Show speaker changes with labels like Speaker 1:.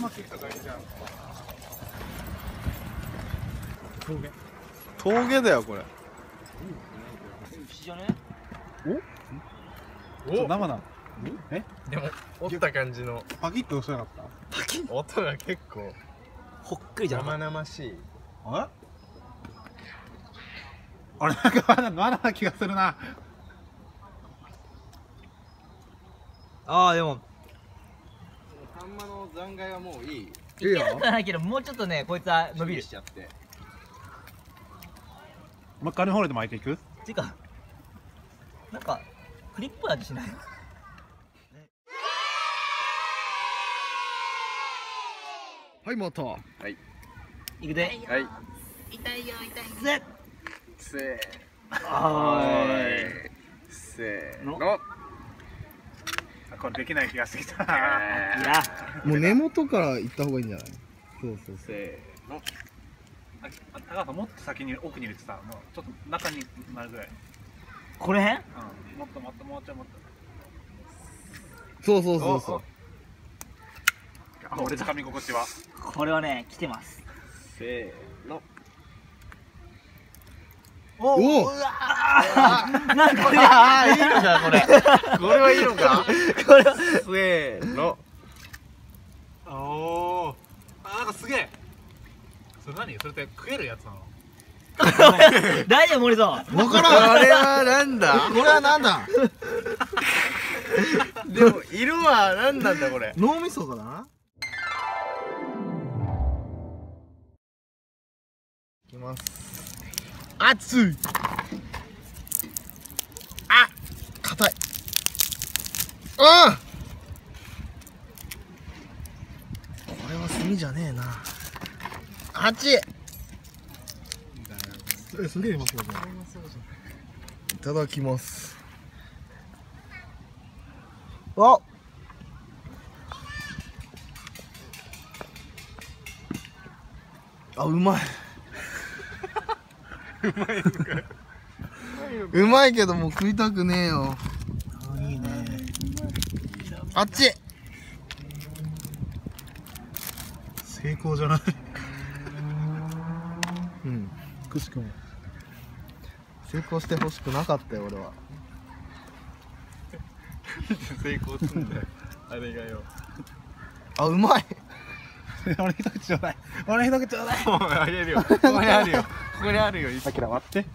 Speaker 1: 巻きとかいいじゃん。
Speaker 2: 峠だよこれ。
Speaker 3: 牛じゃね？
Speaker 1: お生な。え？
Speaker 2: でも折った感じの
Speaker 1: パキッと押せなかった？
Speaker 2: 音が結構
Speaker 3: ほっくりじゃん。
Speaker 2: 生々しい。
Speaker 1: あれなんかまだな気がするな。
Speaker 3: ああでも
Speaker 2: サンマの残骸はもういい。
Speaker 3: いけるんじゃないけど、もうちょっとねこいつは伸びる
Speaker 2: しちゃって。
Speaker 1: もう一回のホールで巻いていく？
Speaker 3: てかなんかクリップ味しない？
Speaker 2: はいまた。はい。
Speaker 3: いくで。
Speaker 2: はい。
Speaker 3: 痛いよ痛いぜ。
Speaker 2: せー。
Speaker 3: は
Speaker 2: ーい。せーの。
Speaker 1: これできない気がしてきた。
Speaker 3: いや
Speaker 4: もう根元から行った方がいいんじゃない？そうそうそう。
Speaker 2: せーの。
Speaker 1: 高橋さんもっと先に奥に入れてさ、もうちょっと中になるぐらい。
Speaker 3: これへん？
Speaker 1: もっともっともうちょいもっと。
Speaker 4: そうそうそうそう。
Speaker 1: 俺掴み心地は。
Speaker 3: これはね来てます。
Speaker 2: せーの。
Speaker 4: おお。
Speaker 3: うわーなんかね
Speaker 2: ああいいのかこれ。これはいいのか。
Speaker 3: これは
Speaker 2: せーの。
Speaker 1: おお。なんかすげえ。それ何？それって食えるやつなの？
Speaker 3: 大丈夫森さん。
Speaker 4: わからん。
Speaker 2: あれはなんだ。
Speaker 4: これはなんだ？
Speaker 2: でも色はなんなんだこれ。
Speaker 4: 脳みそかな？いきます。熱い。あ、硬い。ああ。これは炭じゃねえな。あっち。すげえうまそうじゃん。いただきます。あ。あ、うまい。うまいけどもう食いたくねえよ。あ、いいね。あっち。
Speaker 1: 成功じゃない。
Speaker 4: うん。くしくも。成功してほしくなかったよ俺は。
Speaker 2: 成功すんだよ。あれがよ。
Speaker 4: あ、うまい。
Speaker 1: 俺一口ちょうだい。俺一口ちょうだい。
Speaker 2: もうあげるよ。ここにあるよ。ここにあるよ。
Speaker 1: あきら割って。